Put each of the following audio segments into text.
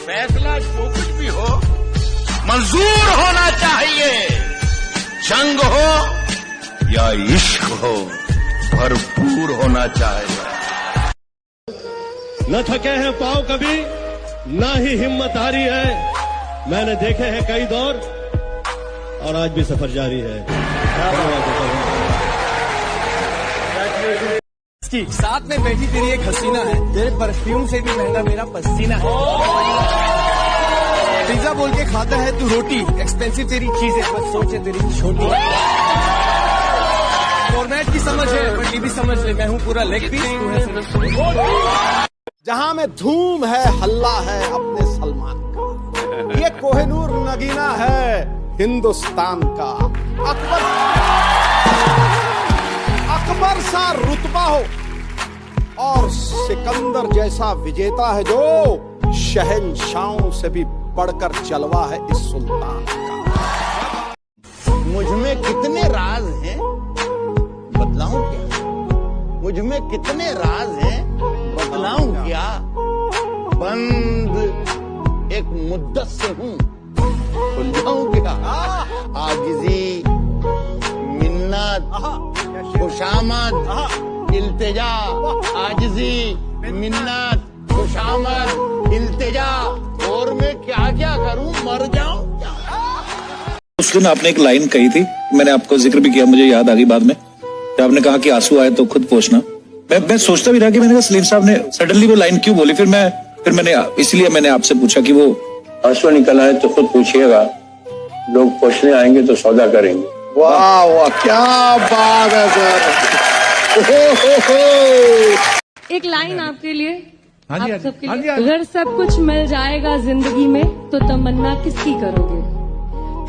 फैसला जो कुछ भी हो मंजूर होना चाहिए। जंग हो या इश्क हो भरपूर होना चाहिए। न थके हैं पांव कभी, ना ही हिम्मत हारी है। मैंने देखे हैं कई दौर और आज भी सफर जारी है। साथ में बैठी तेरी एक हसीना है, तेरे परफ्यूम से भी महंगा मेरा पसीना है। पिज्जा बोल के खाता है तू रोटी, एक्सपेंसिव तेरी चीज है बस सोचे तेरी छोटी। फॉर्मेट की समझ है बट ये भी समझ ले मैं हूँ पूरा लेग पीस, तू है सिर्फ। जहां में धूम है हल्ला है अपने सलमान का, ये कोहिनूर नगीना है हिंदुस्तान का। अकबर सा रुतबा हो और सिकंदर जैसा विजेता है जो शहंशाहों से भी बढ़कर जलवा है इस सुल्तान का। मुझमें कितने राज हैं बतलाऊं क्या? मुझमें कितने राज हैं बतलाऊं क्या? बंद एक मुद्दत से हूँ खुल जाऊं क्या? आजिजी, मिन्नत, खुशामद, इल्तिजा। आजिजी, मिन्नत, खुशामद, इल्तिजा। और मैं क्या क्या करूं, मर जाऊं? उस दिन आपने एक लाइन कही थी, मैंने आपको जिक्र भी किया, मुझे याद आ गई बाद में, जब आपने कहा कि आंसू आए तो खुद पोंछना। मैं सोचता भी रहा कि मैंने कहा सलीम साहब ने सडनली वो लाइन क्यों बोली। फिर मैंने इसलिए मैंने आपसे पूछा कि वो आंसू निकल आए तो खुद पूछिएगा, लोग पूछने आएंगे तो सौदा करेंगे। वाह वाह क्या बात है सर। एक लाइन आपके लिए, आप सबके लिए। अगर सब कुछ मिल जाएगा जिंदगी में तो तमन्ना किसकी करोगे?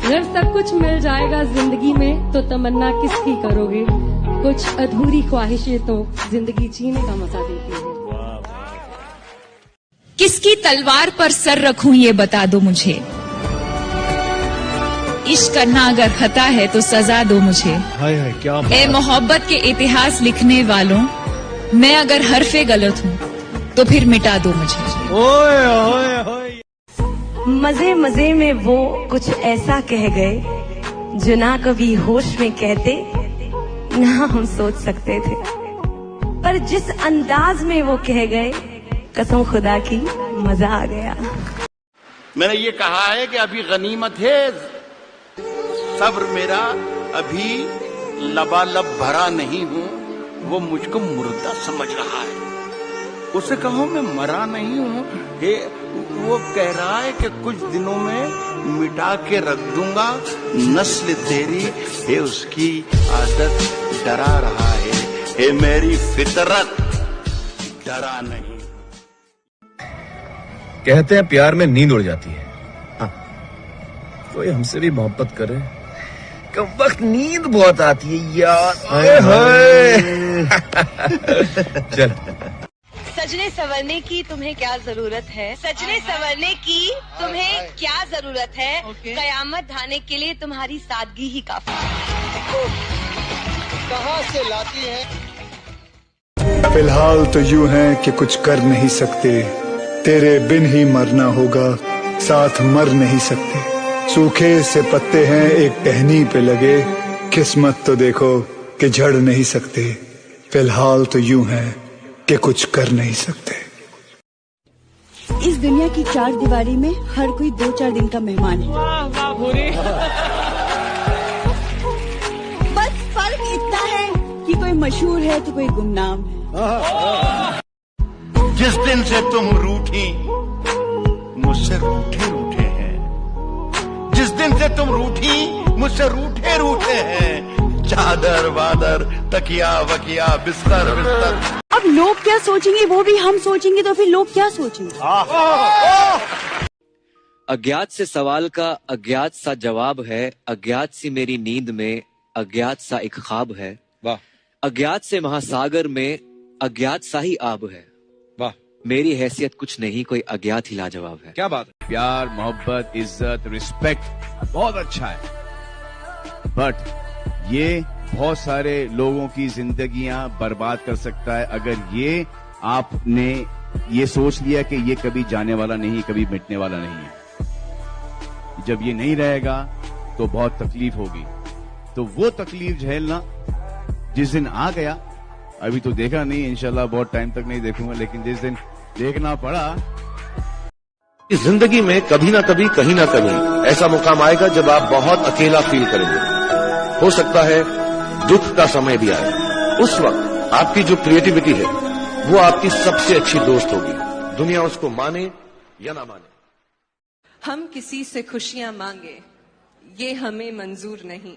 अगर सब कुछ मिल जाएगा जिंदगी में तो तमन्ना किसकी करोगे? कुछ अधूरी ख्वाहिशें तो जिंदगी जीने का मजा देती है। किसकी तलवार पर सर रखूं ये बता दो मुझे। इश्क करना अगर खता है तो सजा दो मुझे। हाय क्या ए मोहब्बत के इतिहास लिखने वालों, मैं अगर हरफे गलत हूँ तो फिर मिटा दो मुझे। ओए ओए ओए। मजे मजे में वो कुछ ऐसा कह गए जो ना कभी होश में कहते ना हम सोच सकते थे, पर जिस अंदाज में वो कह गए कसम खुदा की मजा आ गया। मैंने ये कहा है कि अभी गनीमत है, सब्र मेरा अभी लबालब भरा नहीं हूँ। वो मुझको मुर्दा समझ रहा है, उसे कहो मैं मरा नहीं हूँ। वो कह रहा है कि कुछ दिनों में मिटा के रख दूंगा नस्ल तेरी, ये उसकी आदत डरा रहा है, ये मेरी फितरत डरा नहीं। कहते हैं प्यार में नींद उड़ जाती है। हाँ, कोई हमसे भी मोहब्बत करे, कम वक्त नींद बहुत आती है यार। चल। सजने संवरने की तुम्हें क्या जरूरत है? सजने संवरने की तुम्हें क्या जरूरत है? कयामत ढाने के लिए तुम्हारी सादगी ही काफी। कहाँ से लाती है? फिलहाल तो यूं है कि कुछ कर नहीं सकते, तेरे बिन ही मरना होगा, साथ मर नहीं सकते। सूखे से पत्ते हैं एक टहनी पे लगे, किस्मत तो देखो कि झड़ नहीं सकते। फिलहाल तो यूं है कि कुछ कर नहीं सकते। इस दुनिया की चार दीवारी में हर कोई 2-4 दिन का मेहमान है। बस फर्क इतना है कि कोई मशहूर है तो कोई गुमनाम है। जिस दिन से तुम रूठी मुझसे रूठे रूठे हैं, जिस दिन से तुम रूठी मुझसे रूठे रूठे हैं। चादर वादर तकिया वकिया बिस्तर बिस्तर। अब लोग क्या सोचेंगे वो भी हम सोचेंगे तो फिर लोग क्या सोचेंगे? अज्ञात से सवाल का अज्ञात सा जवाब है, अज्ञात सी मेरी नींद में अज्ञात सा एक ख्वाब है। वाह। अज्ञात से महासागर में अज्ञात सा ही आब है। वाह। मेरी हैसियत कुछ नहीं, कोई अज्ञात ही लाजवाब है। क्या बात है। प्यार, मोहब्बत, इज्जत, रिस्पेक्ट बहुत अच्छा है, बट ये बहुत सारे लोगों की जिंदगियां बर्बाद कर सकता है अगर ये आपने ये सोच लिया कि ये कभी जाने वाला नहीं, कभी मिटने वाला नहीं है। जब ये नहीं रहेगा तो बहुत तकलीफ होगी। तो वो तकलीफ झेलना जिस दिन आ गया, अभी तो देखा नहीं, इंशाल्लाह बहुत टाइम तक नहीं देखूंगा, लेकिन जिस दिन देखना पड़ा। इस जिंदगी में कभी ना कभी, कहीं ना कहीं ऐसा मुकाम आएगा जब आप बहुत अकेला फील करेंगे। हो सकता है दुख का समय भी आए। उस वक्त आपकी जो क्रिएटिविटी है वो आपकी सबसे अच्छी दोस्त होगी, दुनिया उसको माने या ना माने। हम किसी से खुशियां मांगे ये हमें मंजूर नहीं,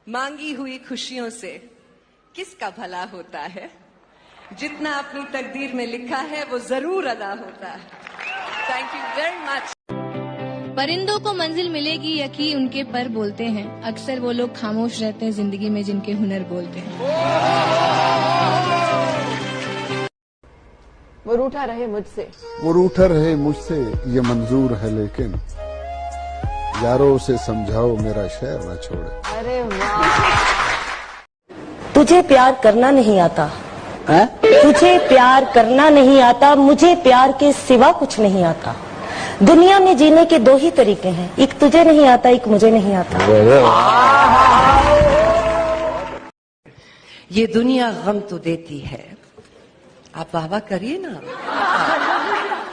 मांगी हुई खुशियों से किसका भला होता है, जितना अपनी तकदीर में लिखा है वो जरूर अदा होता है। Thank you very much. परिंदों को मंजिल मिलेगी यकी उनके पर बोलते हैं, अक्सर वो लोग खामोश रहते हैं जिंदगी में जिनके हुनर बोलते हैं। वो रूठा रहे मुझसे, वो रूठा रहे मुझसे ये मंजूर है, लेकिन यारों से समझाओ मेरा शहर न छोड़े। अरे वाह। तुझे प्यार करना नहीं आता है? तुझे प्यार करना नहीं आता, मुझे प्यार के सिवा कुछ नहीं आता। दुनिया में जीने के दो ही तरीके हैं, एक तुझे नहीं आता, एक मुझे नहीं आता। ये दुनिया गम तो देती है, आप वाहवा करिए ना।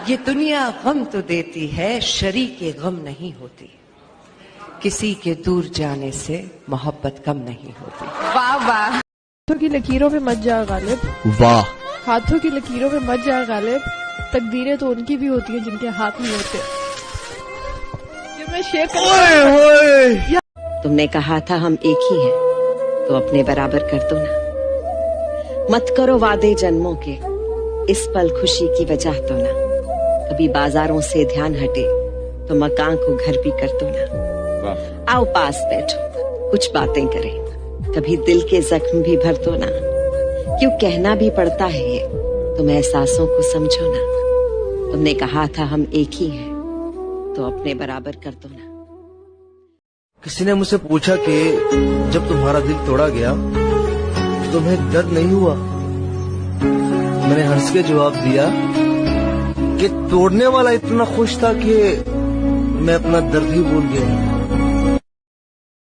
ये दुनिया गम तो देती है, शरीके गम नहीं होती। किसी के दूर जाने से मोहब्बत कम नहीं होती। वाह वाह। हाथों की लकीरों में मत जा गालिब, वाह। हाथों की लकीरों में मत जा गालिब, तकदीरें तो उनकी भी होती हैं जिनके हाथ नहीं होते। ये मैं शेयर कर। तुमने कहा था हम एक ही हैं, तो अपने बराबर कर दो ना। मत करो वादे जन्मों के, इस पल खुशी की वजह तो ना। कभी बाजारों से ध्यान हटे तो मकान को घर भी कर दो ना। आओ पास बैठो, कुछ बातें करें, कभी दिल के जख्म भी भर दो ना। क्यों कहना भी पड़ता है ये, तुम एहसासों को समझो ना। तुमने कहा था हम एक ही हैं, तो अपने बराबर कर दो ना। किसी ने मुझसे पूछा कि जब तुम्हारा दिल तोड़ा गया तुम्हें दर्द नहीं हुआ? मैंने हंस के जवाब दिया कि तोड़ने वाला इतना खुश था कि मैं अपना दर्द ही भूल गया।